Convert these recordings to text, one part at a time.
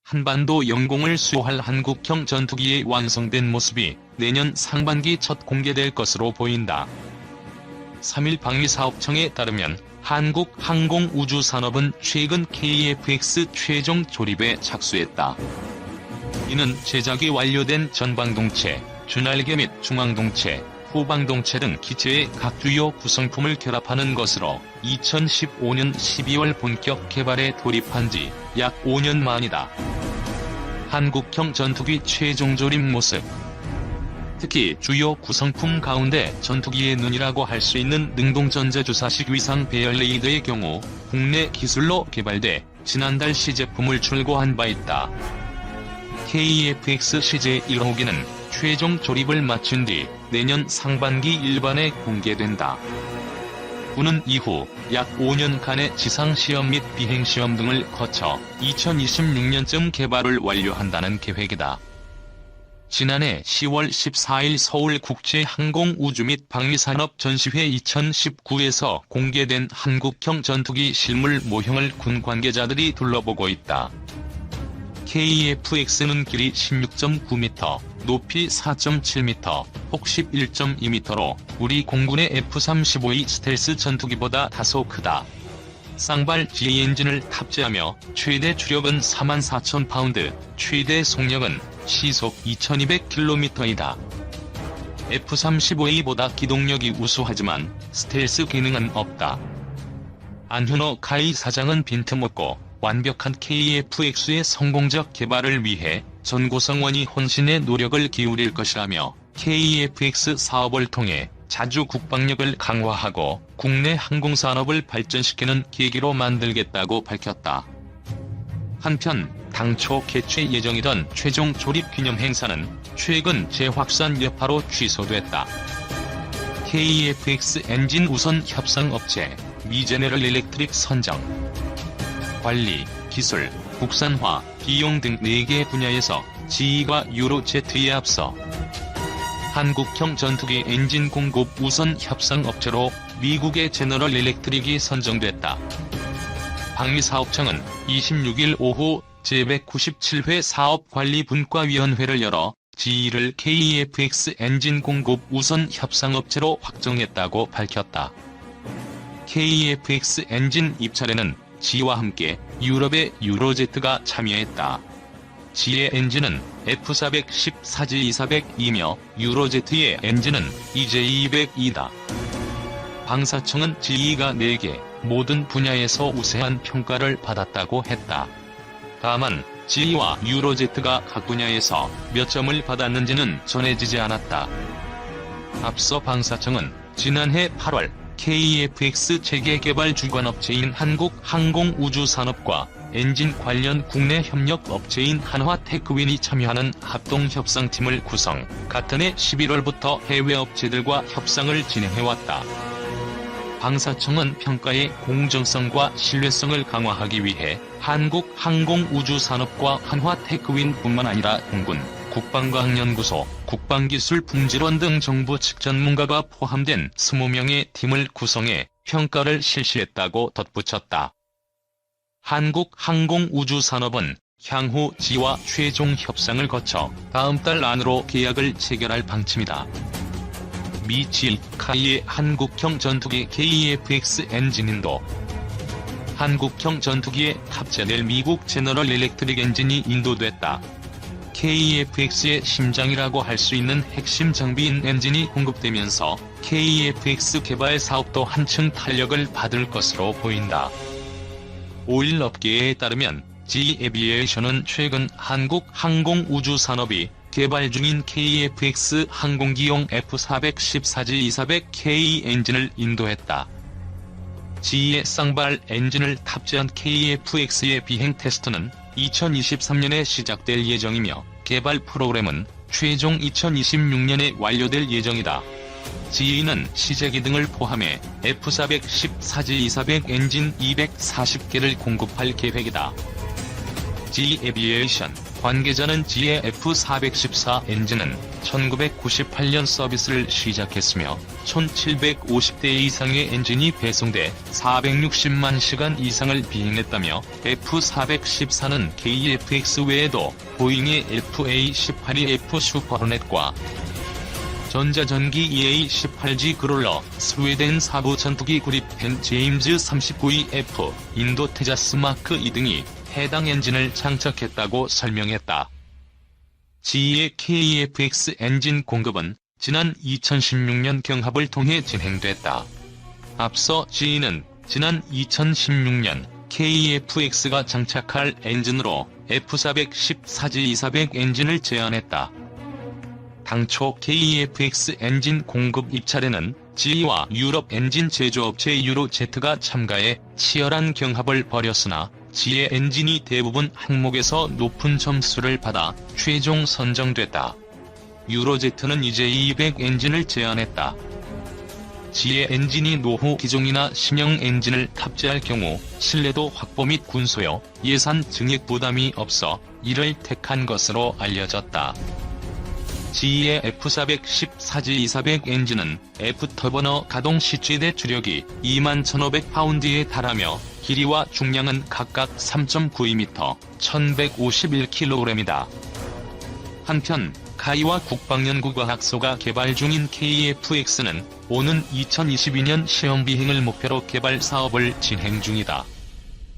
한반도 영공을 수호할 한국형 전투기의 완성된 모습이 내년 상반기 첫 공개될 것으로 보인다. 3일 방위사업청에 따르면 한국항공우주산업은 최근 KF-X 최종 조립에 착수했다. 이는 제작이 완료된 전방동체, 주날개 및 중앙동체, 후방동체 등 기체의 각 주요 구성품을 결합하는 것으로 2015년 12월 본격 개발에 돌입한 지 약 5년 만이다. 한국형 전투기 최종 조립 모습. 특히 주요 구성품 가운데 전투기의 눈이라고 할 수 있는 능동전자주사식 위상 배열 레이더의 경우 국내 기술로 개발돼 지난달 시제품을 출고한 바 있다. KF-X 시제 1호기는 최종 조립을 마친 뒤 내년 상반기 일반에 공개된다. 군은 이후 약 5년간의 지상시험 및 비행시험 등을 거쳐 2026년쯤 개발을 완료한다는 계획이다. 지난해 10월 14일 서울국제항공우주 및 방위산업 전시회 2019에서 공개된 한국형 전투기 실물 모형을 군 관계자들이 둘러보고 있다. KF-X는 길이 16.9m, 높이 4.7m, 폭 11.2m로 우리 공군의 F-35E 스텔스 전투기보다 다소 크다. 쌍발 GA 엔진을 탑재하며 최대 추력은 44,000파운드, 최대 속력은 시속 2200km이다. F-35A보다 기동력이 우수하지만 스텔스 기능은 없다. 안현호 카이 사장은 빈틈없고 완벽한 KF-X의 성공적 개발을 위해 전고성원이 혼신의 노력을 기울일 것이라며 KF-X 사업을 통해 자주 국방력을 강화하고 국내 항공산업을 발전시키는 계기로 만들겠다고 밝혔다. 한편 당초 개최 예정이던 최종 조립 기념 행사는 최근 재확산 여파로 취소됐다. KF-X 엔진 우선 협상업체 미제네럴 일렉트릭 선정, 관리, 기술, 국산화, 비용 등 4개 분야에서 GE가 유로제트에 앞서 한국형 전투기 엔진 공급 우선 협상업체로 미국의 제너럴 일렉트릭이 선정됐다. 방위사업청은 26일 오후 제197회 사업관리분과위원회를 열어 GE를 KF-X 엔진 공급 우선 협상업체로 확정했다고 밝혔다. KF-X 엔진 입찰에는 GE와 함께 유럽의 유로제트가 참여했다. GE의 엔진은 F410-4G2402며 유로제트의 엔진은 EJ202다. 방사청은 GE가 4개 모든 분야에서 우세한 평가를 받았다고 했다. 다만 GE와 유로제트가 각 분야에서 몇 점을 받았는지는 전해지지 않았다. 앞서 방사청은 지난해 8월 KF-X 체계 개발 주관업체인 한국항공우주산업과 엔진 관련 국내 협력 업체인 한화테크윈이 참여하는 합동협상팀을 구성, 같은 해 11월부터 해외 업체들과 협상을 진행해왔다. 방사청은 평가의 공정성과 신뢰성을 강화하기 위해 한국항공우주산업과 한화테크윈뿐만 아니라 공군, 국방과학연구소, 국방기술품질원 등 정부 측 전문가가 포함된 20명의 팀을 구성해 평가를 실시했다고 덧붙였다. 한국항공우주산업은 향후 GE와 최종 협상을 거쳐 다음 달 안으로 계약을 체결할 방침이다. 미 GE 카이의 한국형 전투기 KF-X 엔진인도. 한국형 전투기에 탑재될 미국 제너럴 일렉트릭 엔진이 인도됐다. KF-X의 심장이라고 할 수 있는 핵심 장비인 엔진이 공급되면서 KF-X 개발 사업도 한층 탄력을 받을 것으로 보인다. 5일 업계에 따르면 GE 에비에이션은 최근 한국항공우주산업이 개발 중인 KF-X 항공기용 F410-4G2400K 엔진을 인도했다. GE의 쌍발 엔진을 탑재한 KF-X의 비행 테스트는 2023년에 시작될 예정이며 개발 프로그램은 최종 2026년에 완료될 예정이다. GE는 시제기 등을 포함해 F410-4G2400 엔진 240개를 공급할 계획이다. GE 에비에이션 관계자는 지의 F414 엔진은 1998년 서비스를 시작했으며 1750대 이상의 엔진이 배송돼 460만 시간 이상을 비행했다며 F414는 KF-X 외에도 보잉의 FA-18이 F 슈퍼호넷과 전자전기 EA-18G 그롤러, 스웨덴 사부 전투기 구리펜 제임즈 39EF, 인도 테자스 마크 2 등이 해당 엔진을 장착했다고 설명했다. GE의 KF-X 엔진 공급은 지난 2016년 경합을 통해 진행됐다. 앞서 GE는 지난 2016년 KF-X가 장착할 엔진으로 F414G200 엔진을 제안했다. 당초 KF-X 엔진 공급 입찰에는 GE와 유럽 엔진 제조업체 유로제트가 참가해 치열한 경합을 벌였으나 GE 엔진이 대부분 항목에서 높은 점수를 받아 최종 선정됐다. 유로제트는 이제 200 엔진을 제안했다. GE 엔진이 노후 기종이나 신형 엔진을 탑재할 경우 신뢰도 확보 및 군소요, 예산 증액 부담이 없어 이를 택한 것으로 알려졌다. GE의 F414G200 엔진은 F터버너 가동 시 최대 주력이 21,500파운드에 달하며 길이와 중량은 각각 3.92m, 1,151kg이다. 한편 카이와 국방연구과학소가 개발 중인 KF-X는 오는 2022년 시험 비행을 목표로 개발 사업을 진행 중이다.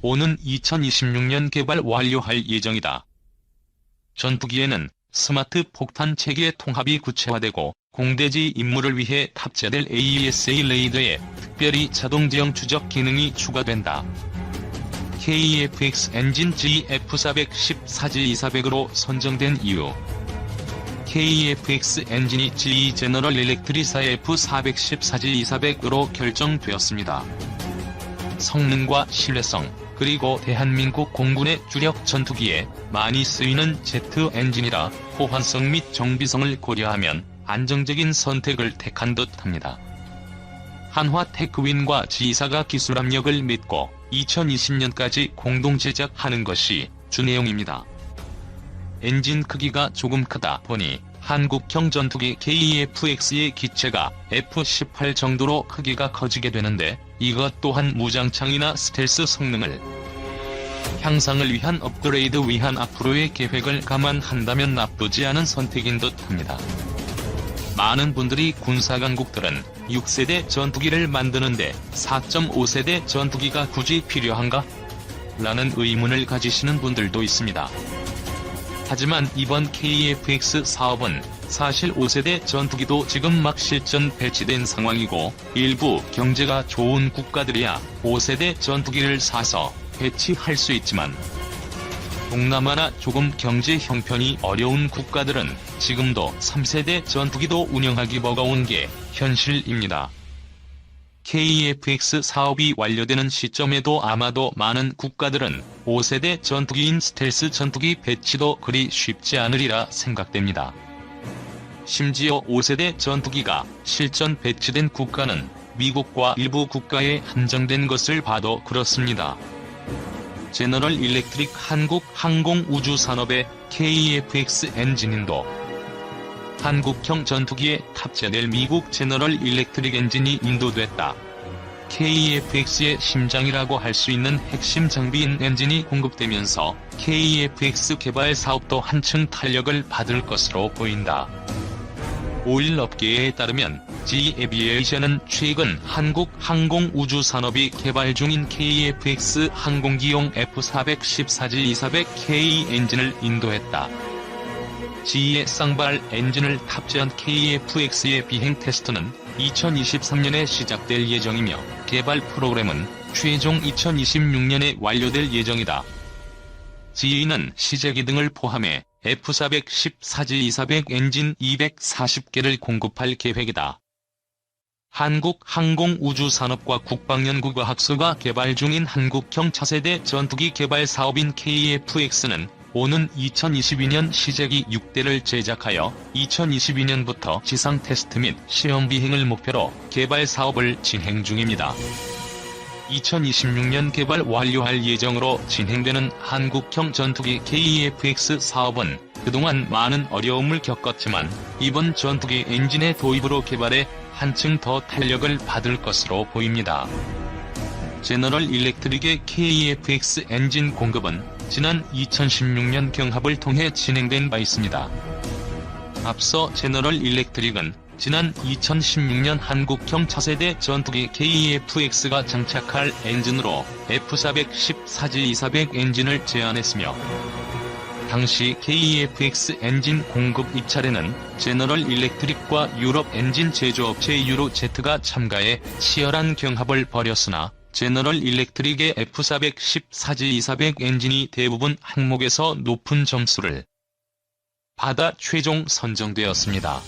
오는 2026년 개발 완료할 예정이다. 전투기에는 스마트 폭탄 체계 통합이 구체화되고 공대지 임무를 위해 탑재될 AESA 레이더에 특별히 자동 지형 추적 기능이 추가된다. KF-X 엔진 GE-F414G200으로 선정된 이유. KF-X 엔진이 GE 제너럴 일렉트릭사의 F414G200으로 결정되었습니다. 성능과 신뢰성, 그리고 대한민국 공군의 주력 전투기에 많이 쓰이는 제트 엔진이라 호환성 및 정비성을 고려하면 안정적인 선택을 택한 듯합니다. 한화테크윈과 G사가 기술 압력을 믿고 2020년까지 공동 제작하는 것이 주 내용입니다. 엔진 크기가 조금 크다 보니 한국형 전투기 KF-X의 기체가 F-18 정도로 크기가 커지게 되는데 이것 또한 무장창이나 스텔스 성능을 향상을 위한 업그레이드 위한 앞으로의 계획을 감안한다면 나쁘지 않은 선택인 듯합니다. 많은 분들이 군사강국들은 6세대 전투기를 만드는데 4.5세대 전투기가 굳이 필요한가? 라는 의문을 가지시는 분들도 있습니다. 하지만 이번 KF-X 사업은 사실 5세대 전투기도 지금 막 실전 배치된 상황이고 일부 경제가 좋은 국가들이야 5세대 전투기를 사서 배치할 수 있지만 동남아나 조금 경제 형편이 어려운 국가들은 지금도 3세대 전투기도 운영하기 버거운 게 현실입니다. KF-X 사업이 완료되는 시점에도 아마도 많은 국가들은 5세대 전투기인 스텔스 전투기 배치도 그리 쉽지 않으리라 생각됩니다. 심지어 5세대 전투기가 실전 배치된 국가는 미국과 일부 국가에 한정된 것을 봐도 그렇습니다. 제너럴 일렉트릭 한국 항공우주산업의 KF-X 엔진인도 한국형 전투기에 탑재될 미국 제너럴 일렉트릭 엔진이 인도됐다. KF-X의 심장이라고 할 수 있는 핵심 장비인 엔진이 공급되면서 KF-X 개발 사업도 한층 탄력을 받을 것으로 보인다. 오일 업계에 따르면 GE 에비에이션은 최근 한국 항공우주산업이 개발 중인 KF-X 항공기용 F414G200K 엔진을 인도했다. GE의 쌍발 엔진을 탑재한 KF-X의 비행 테스트는 2023년에 시작될 예정이며 개발 프로그램은 최종 2026년에 완료될 예정이다. GE는 시제기 등을 포함해 F414G200 엔진 240개를 공급할 계획이다. 한국항공우주산업과 국방연구과학소가 개발 중인 한국형 차세대 전투기 개발 사업인 KF-X는 오는 2022년 시제기 6대를 제작하여 2022년부터 지상 테스트 및 시험 비행을 목표로 개발 사업을 진행 중입니다. 2026년 개발 완료할 예정으로 진행되는 한국형 전투기 KF-X 사업은 그동안 많은 어려움을 겪었지만 이번 전투기 엔진의 도입으로 개발에 한층 더 탄력을 받을 것으로 보입니다. 제너럴 일렉트릭의 KF-X 엔진 공급은 지난 2016년 경합을 통해 진행된 바 있습니다. 앞서 제너럴 일렉트릭은 지난 2016년 한국형 차세대 전투기 KF-X가 장착할 엔진으로 F410 사지200 엔진을 제안했으며 당시 KF-X 엔진 공급 입찰에는 제너럴 일렉트릭과 유럽 엔진 제조업체 유로제트가 참가해 치열한 경합을 벌였으나 제너럴 일렉트릭의 F410 사지200 엔진이 대부분 항목에서 높은 점수를 받아 최종 선정되었습니다.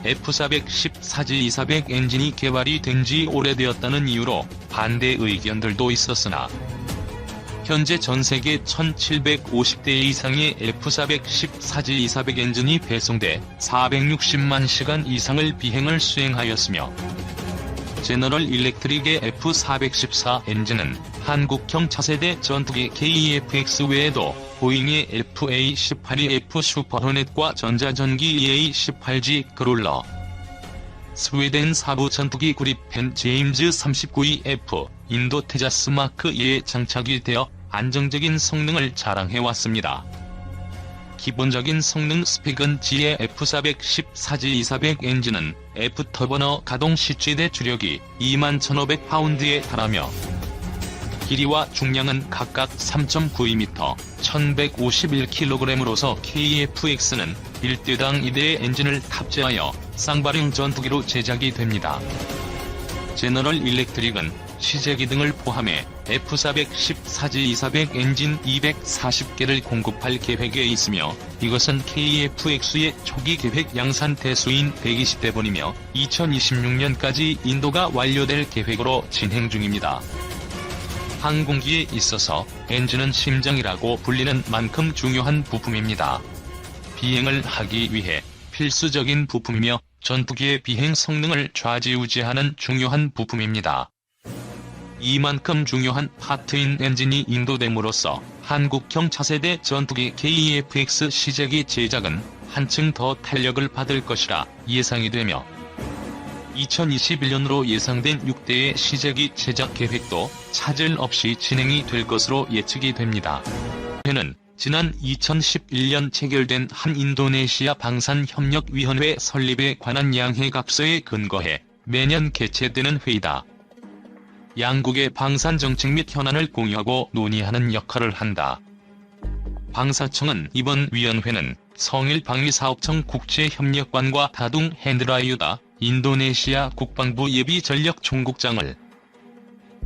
F410 사지200 엔진이 개발이 된 지 오래되었다는 이유로 반대 의견들도 있었으나 현재 전세계 1750대 이상의 F410 사지200 엔진이 배송돼 460만 시간 이상을 비행을 수행하였으며 제너럴 일렉트릭의 F414 엔진은 한국형 차세대 전투기 KF-X 외에도 보잉의 FA-18이 F 슈퍼호넷과 전자전기 EA-18G 그롤러, 스웨덴 사부 전투기 그리펜 제임즈 39E-F, 인도 테자스 마크 2에 장착이 되어 안정적인 성능을 자랑해왔습니다. 기본적인 성능 스펙은 지의 F410 사지200 엔진은 F터버너 가동 시 최대 주력이 21,500파운드에 달하며 길이와 중량은 각각 3.92m, 1151kg으로서 KF-X는 1대당 2대의 엔진을 탑재하여 쌍발용 전투기로 제작이 됩니다. 제너럴 일렉트릭은 시제기 등을 포함해 F410 사지200 엔진 240개를 공급할 계획에 있으며 이것은 KF-X의 초기 계획 양산 대수인 120대분이며 2026년까지 인도가 완료될 계획으로 진행 중입니다. 항공기에 있어서 엔진은 심장이라고 불리는 만큼 중요한 부품입니다. 비행을 하기 위해 필수적인 부품이며 전투기의 비행 성능을 좌지우지하는 중요한 부품입니다. 이만큼 중요한 파트인 엔진이 인도됨으로써 한국형 차세대 전투기 KF-X 시제기 제작은 한층 더 탄력을 받을 것이라 예상이 되며 2021년으로 예상된 6대의 시제기 제작 계획도 차질 없이 진행이 될 것으로 예측이 됩니다. 회는 지난 2011년 체결된 한인도네시아 방산협력위원회 설립에 관한 양해각서에 근거해 매년 개최되는 회의다. 양국의 방산정책 및 현안을 공유하고 논의하는 역할을 한다. 방사청은 이번 위원회는 성일방위사업청 국제협력관과 다둥 핸드라이유다 인도네시아 국방부 예비전력총국장을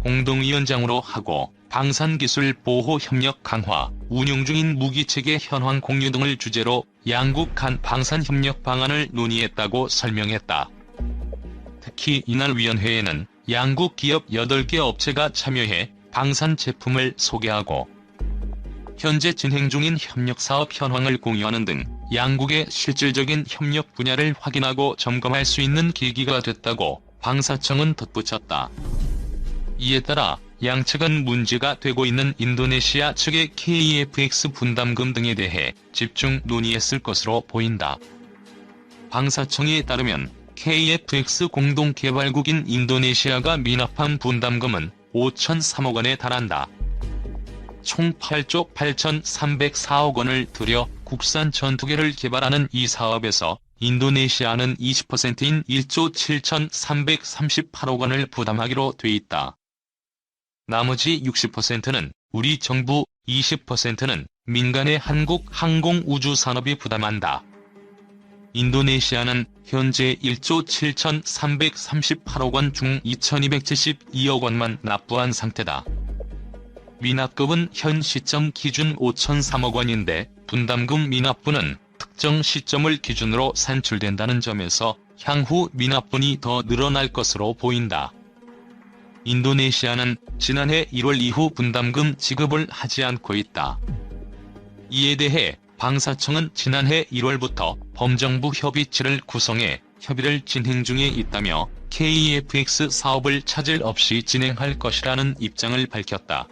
공동위원장으로 하고 방산기술 보호 협력 강화, 운용 중인 무기체계 현황 공유 등을 주제로 양국 간 방산협력 방안을 논의했다고 설명했다. 특히 이날 위원회에는 양국 기업 8개 업체가 참여해 방산 제품을 소개하고 현재 진행 중인 협력사업 현황을 공유하는 등 양국의 실질적인 협력 분야를 확인하고 점검할 수 있는 계기가 됐다고 방사청은 덧붙였다. 이에 따라 양측은 문제가 되고 있는 인도네시아 측의 KF-X 분담금 등에 대해 집중 논의했을 것으로 보인다. 방사청에 따르면 KF-X 공동개발국인 인도네시아가 미납한 분담금은 5,003억 원에 달한다. 총 8조 8,304억 원을 들여 국산 전투기를 개발하는 이 사업에서 인도네시아는 20%인 1조 7,338억 원을 부담하기로 돼 있다. 나머지 60%는 우리 정부, 20%는 민간의 한국 항공우주산업이 부담한다. 인도네시아는 현재 1조 7,338억 원 중 2,272억 원만 납부한 상태다. 미납금은 현 시점 기준 5,003억 원인데 분담금 미납분은 특정 시점을 기준으로 산출된다는 점에서 향후 미납분이 더 늘어날 것으로 보인다. 인도네시아는 지난해 1월 이후 분담금 지급을 하지 않고 있다. 이에 대해 방사청은 지난해 1월부터 범정부 협의체를 구성해 협의를 진행 중에 있다며 KEFX 사업을 차질 없이 진행할 것이라는 입장을 밝혔다.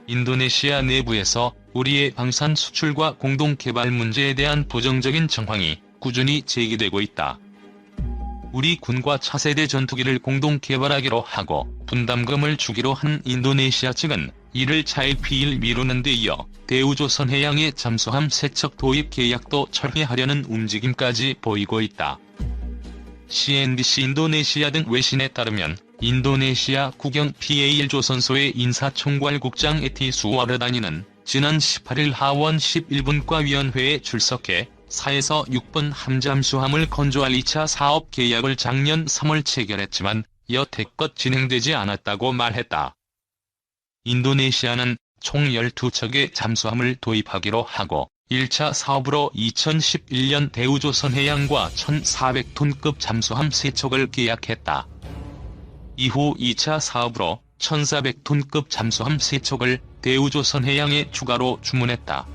인도네시아 내부에서 우리의 방산 수출과 공동 개발 문제에 대한 부정적인 정황이 꾸준히 제기되고 있다. 우리 군과 차세대 전투기를 공동 개발하기로 하고 분담금을 주기로 한 인도네시아 측은 이를 차일피일 미루는 데 이어 대우조선해양의 잠수함 세척 도입 계약도 철회하려는 움직임까지 보이고 있다. CNBC 인도네시아 등 외신에 따르면 인도네시아 국영 PAL 조선소의 인사총괄국장 에티 수와르다니는 지난 18일 하원 11분과위원회에 출석해 4에서 6번 함잠수함을 건조할 2차 사업 계약을 작년 3월 체결했지만 여태껏 진행되지 않았다고 말했다. 인도네시아는 총 12척의 잠수함을 도입하기로 하고 1차 사업으로 2011년 대우조선해양과 1,400톤급 잠수함 3척을 계약했다. 이후 2차 사업으로 1,400톤급 잠수함 3척을 대우조선해양에 추가로 주문했다.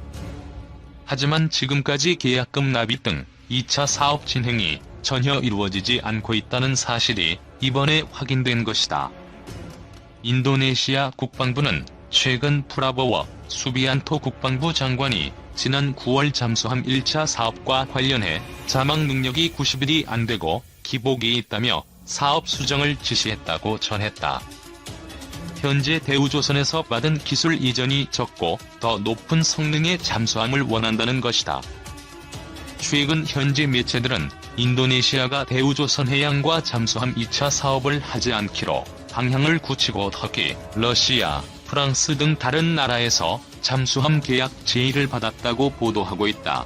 하지만 지금까지 계약금 납입 등 2차 사업 진행이 전혀 이루어지지 않고 있다는 사실이 이번에 확인된 것이다. 인도네시아 국방부는 최근 프라보워 수비안토 국방부 장관이 지난 9월 잠수함 1차 사업과 관련해 자막 능력이 90일이 안되고 기복이 있다며 사업 수정을 지시했다고 전했다. 현재 대우조선에서 받은 기술 이전이 적고 더 높은 성능의 잠수함을 원한다는 것이다. 최근 현지 매체들은 인도네시아가 대우조선해양과 잠수함 2차 사업을 하지 않기로 방향을 굳히고 터키, 러시아, 프랑스 등 다른 나라에서 잠수함 계약 제의를 받았다고 보도하고 있다.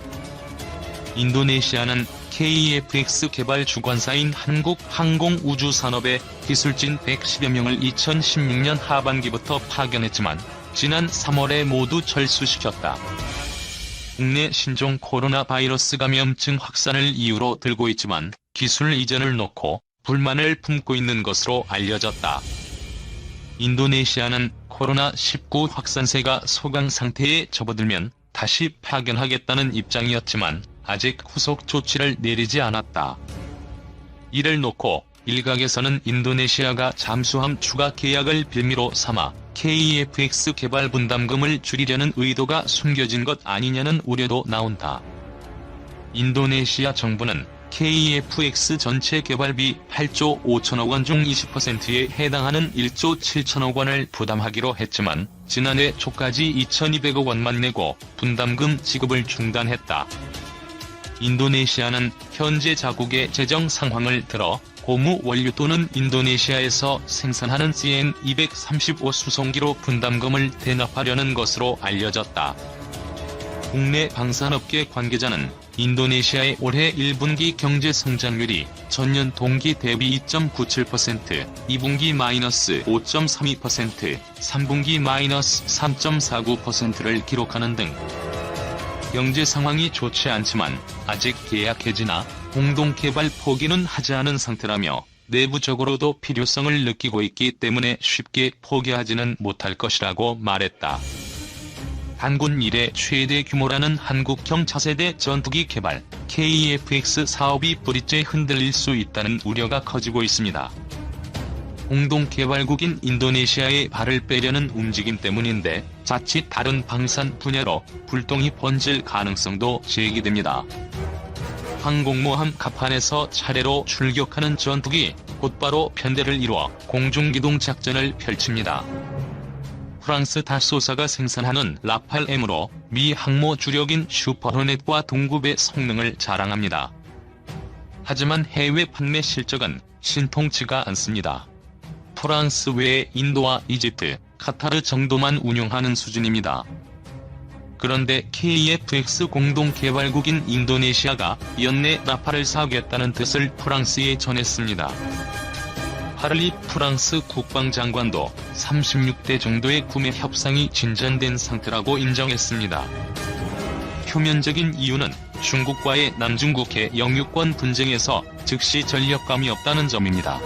인도네시아는 KEFX 개발 주관사인 한국항공우주산업의 기술진 110여 명을 2016년 하반기부터 파견했지만 지난 3월에 모두 철수시켰다. 국내 신종 코로나 바이러스 감염증 확산을 이유로 들고 있지만 기술 이전을 놓고 불만을 품고 있는 것으로 알려졌다. 인도네시아는 코로나19 확산세가 소강 상태에 접어들면 다시 파견하겠다는 입장이었지만 아직 후속 조치를 내리지 않았다. 이를 놓고 일각에서는 인도네시아가 잠수함 추가 계약을 빌미로 삼아 KEFX 개발 분담금을 줄이려는 의도가 숨겨진 것 아니냐는 우려도 나온다. 인도네시아 정부는 KEFX 전체 개발비 8조 5천억 원 중 20%에 해당하는 1조 7천억 원을 부담하기로 했지만 지난해 초까지 2,200억 원만 내고 분담금 지급을 중단했다. 인도네시아는 현재 자국의 재정 상황을 들어 고무 원유 또는 인도네시아에서 생산하는 CN-235 수송기로 분담금을 대납하려는 것으로 알려졌다. 국내 방산업계 관계자는 인도네시아의 올해 1분기 경제 성장률이 전년 동기 대비 2.97%, 2분기 마이너스 5.32%, 3분기 마이너스 3.49%를 기록하는 등 경제 상황이 좋지 않지만 아직 계약 해지나 공동 개발 포기는 하지 않은 상태라며 내부적으로도 필요성을 느끼고 있기 때문에 쉽게 포기하지는 못할 것이라고 말했다. 단군 이래 최대 규모라는 한국형 차세대 전투기 개발 KEFX 사업이 뿌리째 흔들릴 수 있다는 우려가 커지고 있습니다. 공동 개발국인 인도네시아에 발을 빼려는 움직임 때문인데 자칫 다른 방산 분야로 불똥이 번질 가능성도 제기됩니다. 항공모함 갑판에서 차례로 출격하는 전투기 곧바로 편대를 이루어 공중기동 작전을 펼칩니다. 프랑스 다소사가 생산하는 라팔 M으로 미 항모 주력인 슈퍼호넷과 동급의 성능을 자랑합니다. 하지만 해외 판매 실적은 신통치가 않습니다. 프랑스 외에 인도와 이집트, 카타르 정도만 운용하는 수준입니다. 그런데 KEFX 공동개발국인 인도네시아가 연내 라팔을 사겠다는 뜻을 프랑스에 전했습니다. 파를리 프랑스 국방장관도 36대 정도의 구매 협상이 진전된 상태라고 인정했습니다. 표면적인 이유는 중국과의 남중국해 영유권 분쟁에서 즉시 전력감이 없다는 점입니다.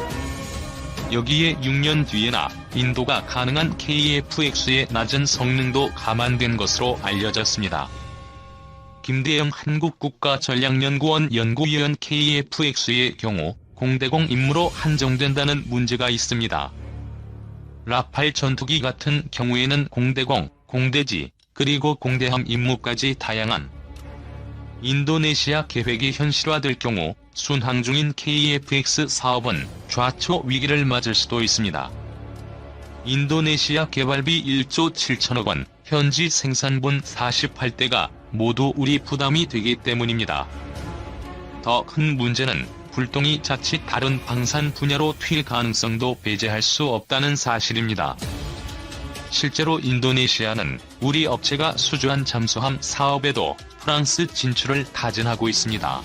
여기에 6년 뒤에나 인도가 가능한 KEFX의 낮은 성능도 감안된 것으로 알려졌습니다. 김대영 한국국가전략연구원 연구위원 KEFX의 경우 공대공 임무로 한정된다는 문제가 있습니다. 라팔 전투기 같은 경우에는 공대공, 공대지, 그리고 공대함 임무까지 다양한 인도네시아 계획이 현실화될 경우 순항 중인 KF-X 사업은 좌초 위기를 맞을 수도 있습니다. 인도네시아 개발비 1조 7천억 원, 현지 생산분 48대가 모두 우리 부담이 되기 때문입니다. 더 큰 문제는 불똥이 자칫 다른 방산 분야로 튈 가능성도 배제할 수 없다는 사실입니다. 실제로 인도네시아는 우리 업체가 수주한 잠수함 사업에도 프랑스 진출을 타진하고 있습니다.